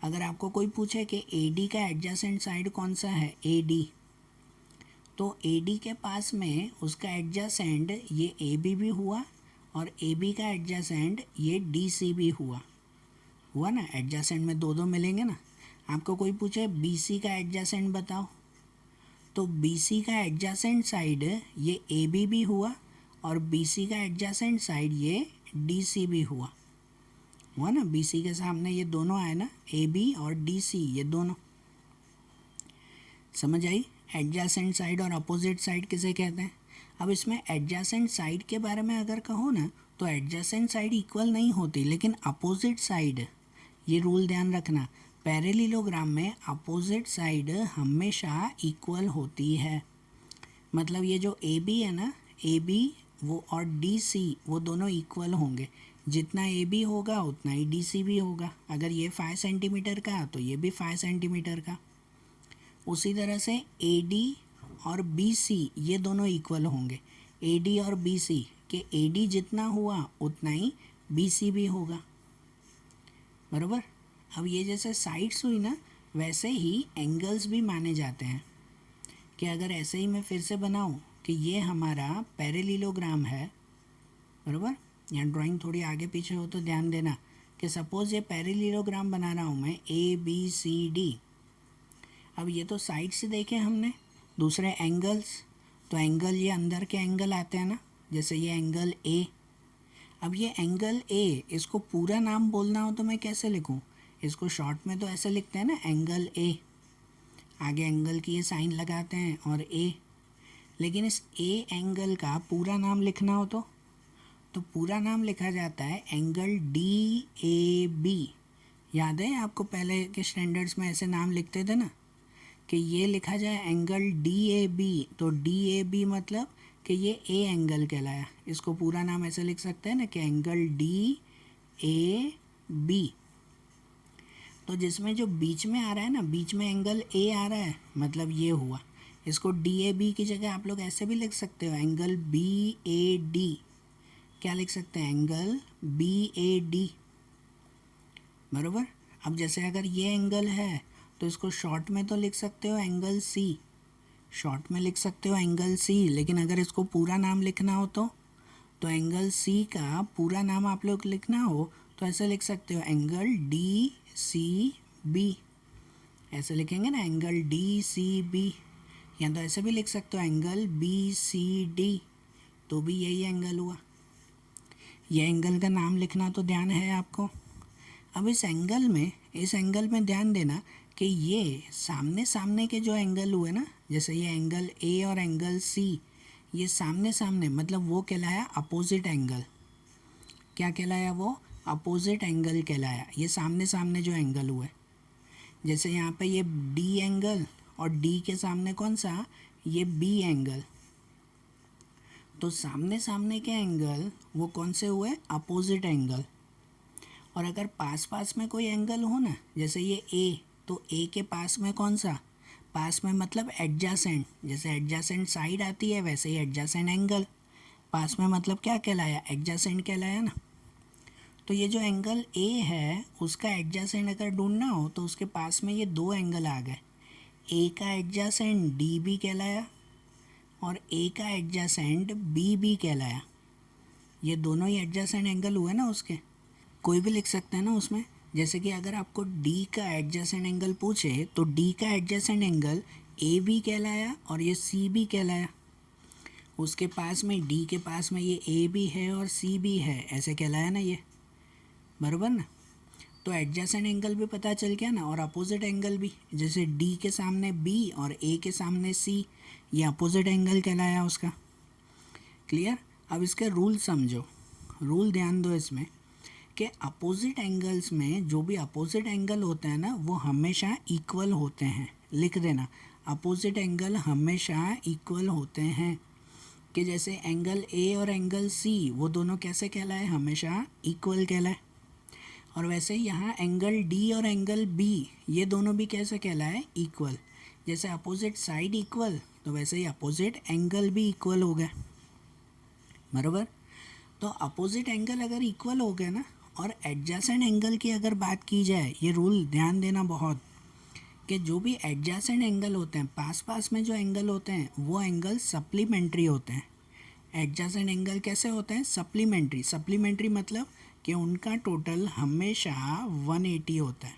अगर आपको कोई पूछे कि ए डी का एडजासेंट साइड कौन सा है, ए डी, तो ए डी के पास में उसका एडजासेंट ये ए बी भी हुआ, और ए बी का एडजासेंट ये डी सी भी हुआ ना, एडजासेंट में 2-2 मिलेंगे ना। आपको कोई पूछे बी सी का एडजासेंट बताओ, तो बी सी का एडजासेंट साइड ये ए बी भी हुआ, और बी सी का एडजासेंट साइड ये डी सी भी हुआ ना। बी सी के सामने ये दोनों आए ना, ए बी और डी सी, ये दोनों, समझ आई। एडजासेंट साइड और अपोजिट साइड किसे कहते हैं। अब इसमें एडजासेंट साइड के बारे में अगर कहो ना, तो एडजासेंट साइड इक्वल नहीं होती, लेकिन अपोजिट साइड, ये रूल ध्यान रखना, पैरेललोग्राम में अपोजिट साइड हमेशा इक्वल होती है। मतलब ये जो ए बी है ना, ए बी वो और डी सी वो दोनों इक्वल होंगे, जितना ए बी होगा उतना ही डी सी भी होगा। अगर ये 5 सेंटीमीटर का तो ये भी 5 सेंटीमीटर का। उसी तरह से ए डी और बी सी ये दोनों इक्वल होंगे, ए डी और बी सी के ए डी जितना हुआ उतना ही बी सी भी होगा, बराबर। अब ये जैसे साइड्स हुई ना, वैसे ही एंगल्स भी माने जाते हैं। कि अगर ऐसे ही मैं फिर से बनाऊं कि ये हमारा पैरेललोग्राम है, बराबर, यहाँ ड्राइंग थोड़ी आगे पीछे हो तो ध्यान देना कि सपोज़ ये पैरेललोग्राम बना रहा हूँ मैं, ए बी सी डी। अब ये तो साइड से देखे हमने, दूसरे एंगल्स, तो एंगल ये अंदर के एंगल आते हैं ना, जैसे ये एंगल ए। अब ये एंगल ए, इसको पूरा नाम बोलना हो तो मैं कैसे लिखूँ, इसको शॉर्ट में तो ऐसे लिखते हैं ना, एंगल ए, आगे एंगल की ये साइन लगाते हैं और ए। लेकिन इस ए एंगल का पूरा नाम लिखना हो तो पूरा नाम लिखा जाता है एंगल डी ए बी। याद है आपको, पहले के स्टैंडर्ड्स में ऐसे नाम लिखते थे ना कि ये लिखा जाए एंगल डी ए बी, तो डी ए बी मतलब कि ये ए एंगल कहलाया। इसको पूरा नाम ऐसे लिख सकते हैं ना कि एंगल डी ए बी। तो जिसमें जो बीच में आ रहा है ना, बीच में एंगल ए आ रहा है, मतलब ये हुआ। इसको डी ए बी की जगह आप लोग ऐसे भी लिख सकते हो, एंगल बी ए डी। क्या लिख सकते हैं? एंगल बी ए डी, बराबर। अब जैसे अगर ये एंगल है तो इसको शॉर्ट में तो लिख सकते हो एंगल सी, शॉर्ट में लिख सकते हो एंगल सी। लेकिन अगर इसको पूरा नाम लिखना हो तो एंगल सी का पूरा नाम आप लोग लिखना हो तो ऐसे लिख सकते हो एंगल डी सी बी। ऐसे लिखेंगे ना, एंगल डी सी बी। या तो ऐसे भी लिख सकते हो एंगल बी सी डी, तो भी यही एंगल हुआ। ये एंगल का नाम लिखना तो ध्यान है आपको। अब इस एंगल में ध्यान देना कि ये सामने सामने के जो एंगल हुए ना, जैसे ये एंगल ए और एंगल सी, ये सामने सामने मतलब वो कहलाया अपोजिट एंगल। क्या कहलाया? वो अपोजिट एंगल कहलाया। ये सामने सामने जो एंगल हुए, जैसे यहाँ पे ये डी एंगल और डी के सामने कौन सा? ये बी एंगल। तो सामने सामने के एंगल वो कौन से हुए? Opposite angle. और अगर पास पास में कोई एंगल हो ना, जैसे ये ए, तो ए के पास में कौन सा? पास में मतलब एडजासेंट। जैसे एडजासेंट साइड आती है वैसे ही एडजासेंट एंगल। पास में मतलब क्या कहलाया? एडजासेंट कहलाया ना। तो ये जो एंगल ए है उसका एडजासेंट अगर ढूंढना हो तो उसके पास में ये दो एंगल आ गए। ए का एडजासेंट डी बी कहलाया और ए का एडजासेंट बी बी कहलाया। ये दोनों ही एडजासेंट एंगल हुए ना उसके। कोई भी लिख सकते हैं ना उसमें। जैसे कि अगर आपको डी का एडजेसेंट एंगल पूछे तो डी का एडजेसेंट एंगल ए बी कहलाया और ये सी बी कहलाया। उसके पास में डी के पास में ये ए बी है और सी बी है, ऐसे कहलाया ना ये, बराबर ना। तो एडजेसेंट एंगल भी पता चल गया ना, और अपोजिट एंगल भी। जैसे डी के सामने बी और ए के सामने सी, ये अपोजिट एंगल कहलाया उसका। क्लियर? अब इसके रूल समझो, रूल ध्यान दो इसमें कि अपोजिट एंगल्स में जो भी अपोजिट एंगल होते हैं ना वो हमेशा इक्वल होते हैं। लिख देना, अपोजिट एंगल हमेशा इक्वल होते हैं। कि जैसे एंगल ए और एंगल सी वो दोनों कैसे कहलाए? हमेशा इक्वल कहलाए। और वैसे ही यहाँ एंगल डी और एंगल बी ये दोनों भी कैसे कहलाए? इक्वल। जैसे अपोजिट साइड इक्वल तो वैसे ही अपोजिट एंगल भी इक्वल हो गए, बराबर। तो अपोजिट एंगल अगर इक्वल हो गए ना, और एडजेसेंट एंगल की अगर बात की जाए, ये रूल ध्यान देना बहुत, कि जो भी एडजेसेंट एंगल होते हैं, पास पास में जो एंगल होते हैं वो एंगल सप्लीमेंट्री होते हैं। एडजेसेंट एंगल कैसे होते हैं? सप्लीमेंट्री। सप्लीमेंट्री मतलब कि उनका टोटल हमेशा 180 होता है।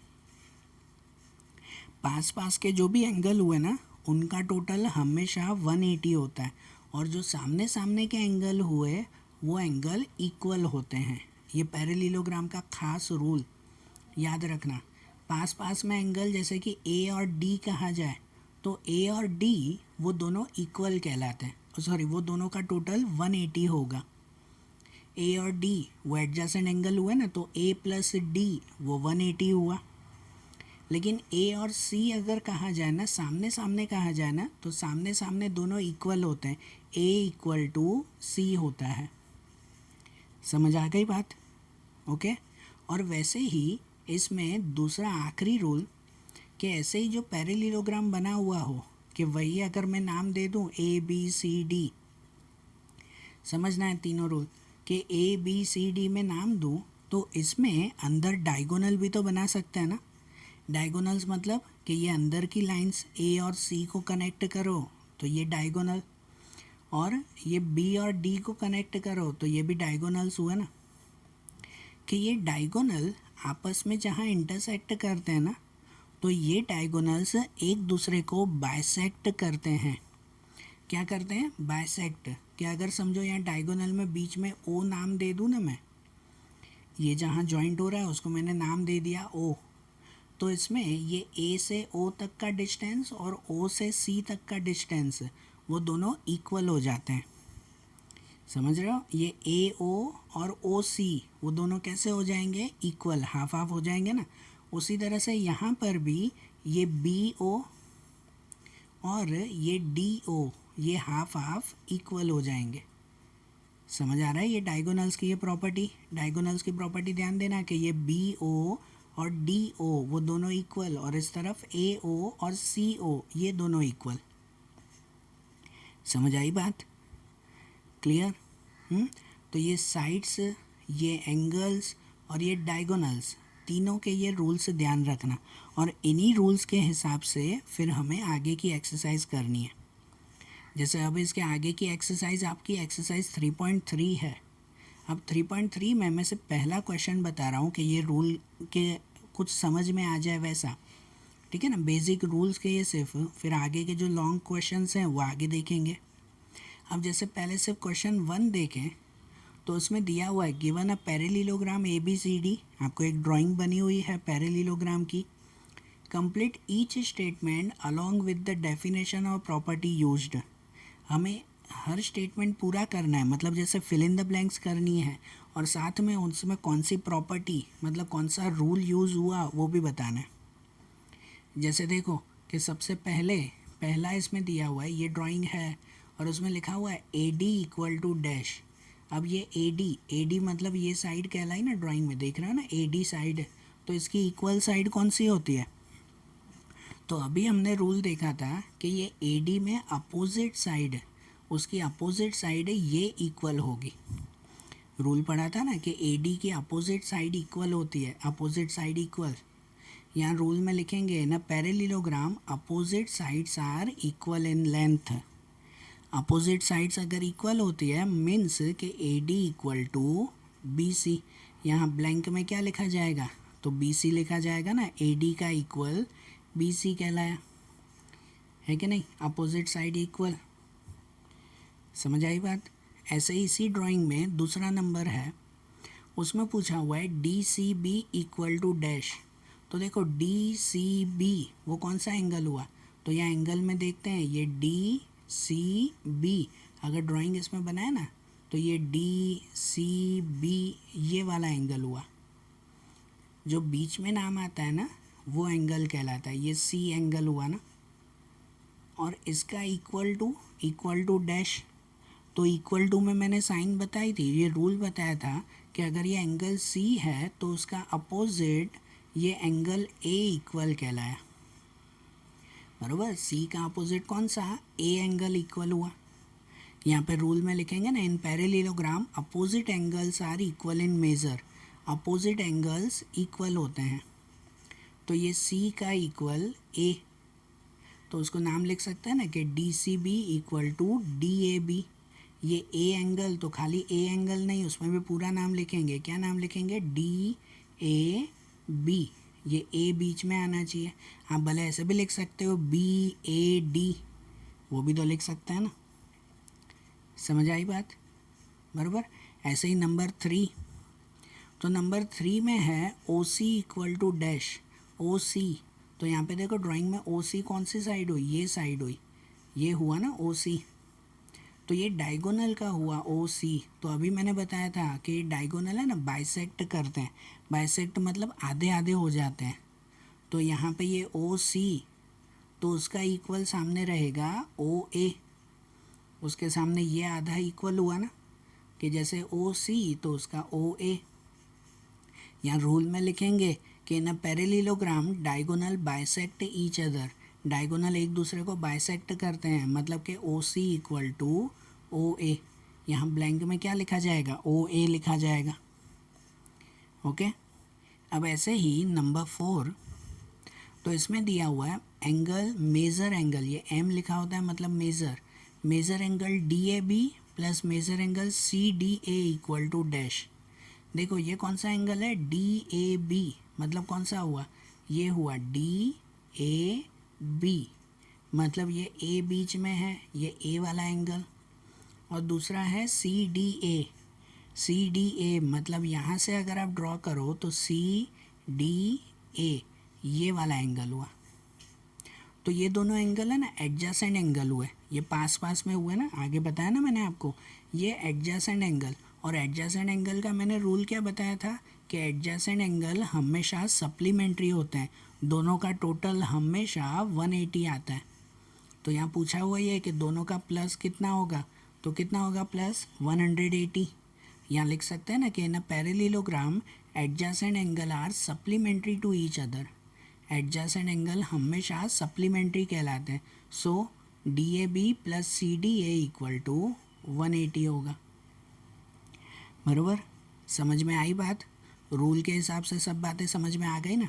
पास पास के जो भी एंगल हुए ना उनका टोटल हमेशा 180 होता है, और जो सामने सामने के एंगल हुए वो एंगल इक्वल होते हैं। ये पैरेललोग्राम का खास रूल याद रखना। पास पास में एंगल जैसे कि ए और डी कहा जाए तो ए और डी वो दोनों इक्वल कहलाते हैं, सॉरी वो दोनों का टोटल 180 होगा। ए और डी वो एडजेसेंट एंगल हुए ना, तो ए प्लस डी वो 180 हुआ। लेकिन ए और सी अगर कहा जाए ना, सामने सामने कहा जाए ना, तो सामने सामने दोनों इक्वल होते हैं। ए इक्वल टू सी होता है। समझ आ गई बात? ओके। और वैसे ही इसमें दूसरा आखिरी रूल कि ऐसे ही जो पैरेललोग्राम बना हुआ हो कि वही अगर मैं नाम दे दूं ए बी सी डी, समझना है तीनों रूल, कि ए बी सी डी में नाम दूं तो इसमें अंदर डायगोनल भी तो बना सकते हैं ना। डायगोनल्स मतलब कि ये अंदर की लाइंस ए और सी को कनेक्ट करो तो ये डायगोनल, और ये बी और डी को कनेक्ट करो तो ये भी डायगोनल्स हुआ ना। कि ये डायगोनल आपस में जहाँ इंटरसेक्ट करते हैं ना, तो ये डायगोनल्स एक दूसरे को बाइसेक्ट करते हैं। क्या करते हैं? बाइसेक्ट। कि अगर समझो यहाँ डायगोनल में बीच में ओ नाम दे दूँ ना मैं, ये जहाँ जॉइंट हो रहा है उसको मैंने नाम दे दिया ओ, तो इसमें ये ए से ओ तक का डिस्टेंस और ओ से सी तक का डिस्टेंस वो दोनों इक्वल हो जाते हैं। समझ रहे हो? ये ए ओ और ओ सी वो दोनों कैसे हो जाएंगे? इक्वल, हाफ हाफ हो जाएंगे ना। उसी तरह से यहाँ पर भी ये बी ओ और ये डी ओ ये हाफ हाफ इक्वल हो जाएंगे। समझ आ रहा है? ये डायगोनल्स की ये प्रॉपर्टी, डायगोनल्स की प्रॉपर्टी ध्यान देना कि ये बी ओ और डी ओ वो दोनों इक्वल, और इस तरफ ए ओ और सी ओ ये दोनों इक्वल। समझ आई बात? क्लियर? तो ये साइड्स, ये एंगल्स और ये डायगोनल्स, तीनों के ये रूल्स ध्यान रखना, और इन्हीं रूल्स के हिसाब से फिर हमें आगे की एक्सरसाइज करनी है। जैसे अब इसके आगे की एक्सरसाइज आपकी एक्सरसाइज 3.3 है। अब 3.3 में मैं से पहला क्वेश्चन बता रहा हूँ कि ये रूल के कुछ समझ में आ जाए वैसा, ठीक है ना, बेसिक रूल्स के ये सिर्फ, फिर आगे के जो लॉन्ग क्वेश्चंस हैं वो आगे देखेंगे। अब जैसे पहले सिर्फ क्वेश्चन 1 देखें तो उसमें दिया हुआ है गिवन अ पैरेललोग्राम ABCD, आपको एक ड्राइंग बनी हुई है पैरेललोग्राम की। Complete each statement along with the definition और प्रॉपर्टी यूज्ड। हमें हर स्टेटमेंट पूरा करना है, मतलब जैसे फिल इन द ब्लैंक्स करनी है, और साथ में उसमें कौन सी प्रॉपर्टी मतलब कौन सा रूल यूज़ हुआ वो भी बताना है। जैसे देखो कि सबसे पहला इसमें दिया हुआ है, ये ड्राइंग है और उसमें लिखा हुआ है AD इक्वल टू डैश। अब ये AD मतलब ये साइड कहलाई ना, ड्राइंग में देख रहे हो ना AD साइड, तो इसकी इक्वल साइड कौन सी होती है? तो अभी हमने रूल देखा था कि ये AD में अपोजिट साइड, उसकी अपोजिट साइड ये इक्वल होगी। रूल पढ़ा था ना कि AD की अपोजिट साइड इक्वल होती है, अपोजिट साइड इक्वल। यहाँ रूल में लिखेंगे ना, parallelogram opposite sides are equal in length. Opposite sides अगर इक्वल होती है मीन्स कि AD इक्वल टू BC। यहाँ ब्लैंक में क्या लिखा जाएगा? तो BC लिखा जाएगा ना, AD का इक्वल BC कहलाया, है कि नहीं? Opposite side equal. समझ आई बात? ऐसे ही इसी ड्राइंग में दूसरा नंबर है, उसमें पूछा हुआ है DCB इक्वल टू डैश। तो देखो DCB वो कौन सा एंगल हुआ? तो यहाँ एंगल में देखते हैं, ये DCB अगर ड्राइंग इसमें बनाए ना तो ये DCB ये वाला एंगल हुआ, जो बीच में नाम आता है ना वो एंगल कहलाता है, ये C एंगल हुआ ना। और इसका इक्वल टू डैश, तो इक्वल टू में मैंने साइन बताई थी, ये रूल बताया था कि अगर ये एंगल C है तो उसका अपोजिट ये एंगल A इक्वल कहलाया, बराबर। C का अपोजिट कौन सा? A एंगल इक्वल हुआ। यहाँ पे रूल में लिखेंगे ना, in parallelogram opposite angles are equal in measure. Opposite angles equal होते हैं, तो ये C का इक्वल A, तो उसको नाम लिख सकते हैं ना कि DCB इक्वल टू DAB। ये A एंगल, तो खाली A एंगल नहीं, उसमें भी पूरा नाम लिखेंगे। क्या नाम लिखेंगे? DAB। ये A बीच में आना चाहिए। आप भले ऐसे भी लिख सकते हो BAD, वो भी तो लिख सकते हैं ना। समझ आई बात? बराबर। ऐसे ही नंबर 3, तो नंबर 3 में है OC equal to dash. OC, तो यहाँ पे देखो ड्राइंग में OC कौन सी साइड हुई? ये साइड हुई, ये हुआ ना OC। तो ये डायगोनल का हुआ OC। तो अभी मैंने बताया था कि डायगोनल है ना, बाइसेक्ट करते हैं। बाइसेक्ट मतलब आधे आधे हो जाते हैं। तो यहाँ पे ये OC, तो उसका इक्वल सामने रहेगा OA, उसके सामने ये आधा इक्वल हुआ ना, कि जैसे OC तो उसका OA। यहाँ रूल में लिखेंगे कि in a parallelogram diagonal bisect each other. Diagonal एक दूसरे को बाइसेक्ट करते हैं, मतलब कि OC इक्वल टू OA। यहाँ ब्लैंक में क्या लिखा जाएगा? OA लिखा जाएगा। ओके। अब ऐसे ही नंबर 4, तो इसमें दिया हुआ है एंगल, मेजर एंगल, ये M लिखा होता है मतलब measure angle DAB plus measure angle CDA equal to dash. देखो ये कौन सा एंगल है? DAB, मतलब कौन सा हुआ? ये हुआ DAB, मतलब ये A बीच में है, ये A वाला एंगल। और दूसरा है CDA मतलब यहाँ से अगर आप ड्रॉ करो तो CDA ये वाला एंगल हुआ। तो ये दोनों एंगल है ना एडजेसेंट एंगल हुए, ये पास पास में हुए ना, आगे बताया ना मैंने आपको, ये एडजेसेंट एंगल। और एडजेसेंट एंगल का मैंने रूल क्या बताया था कि एडजेसेंट एंगल हमेशा सप्लीमेंट्री होते हैं, दोनों का टोटल हमेशा 180 आता है। तो यहाँ पूछा हुआ ये है कि दोनों का प्लस कितना होगा, तो कितना होगा प्लस 180। यहाँ लिख सकते हैं ना कि in a parallelogram adjacent angle are supplementary to each other. Adjacent angle हमेशा सप्लीमेंट्री कहलाते हैं। So D A B plus C D A equal to 180 होगा। बराबर, समझ में आई बात? रूल के हिसाब से सब बातें समझ में आ गई ना?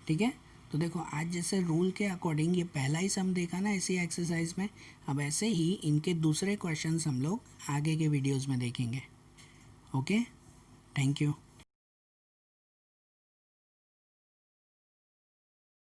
ठीक है, तो देखो आज जैसे रूल के अकॉर्डिंग ये पहला ही सम देखा ना इसी एक्सरसाइज में, अब ऐसे ही इनके दूसरे क्वेश्चंस हम लोग आगे के वीडियोस में देखेंगे। Okay, thank you.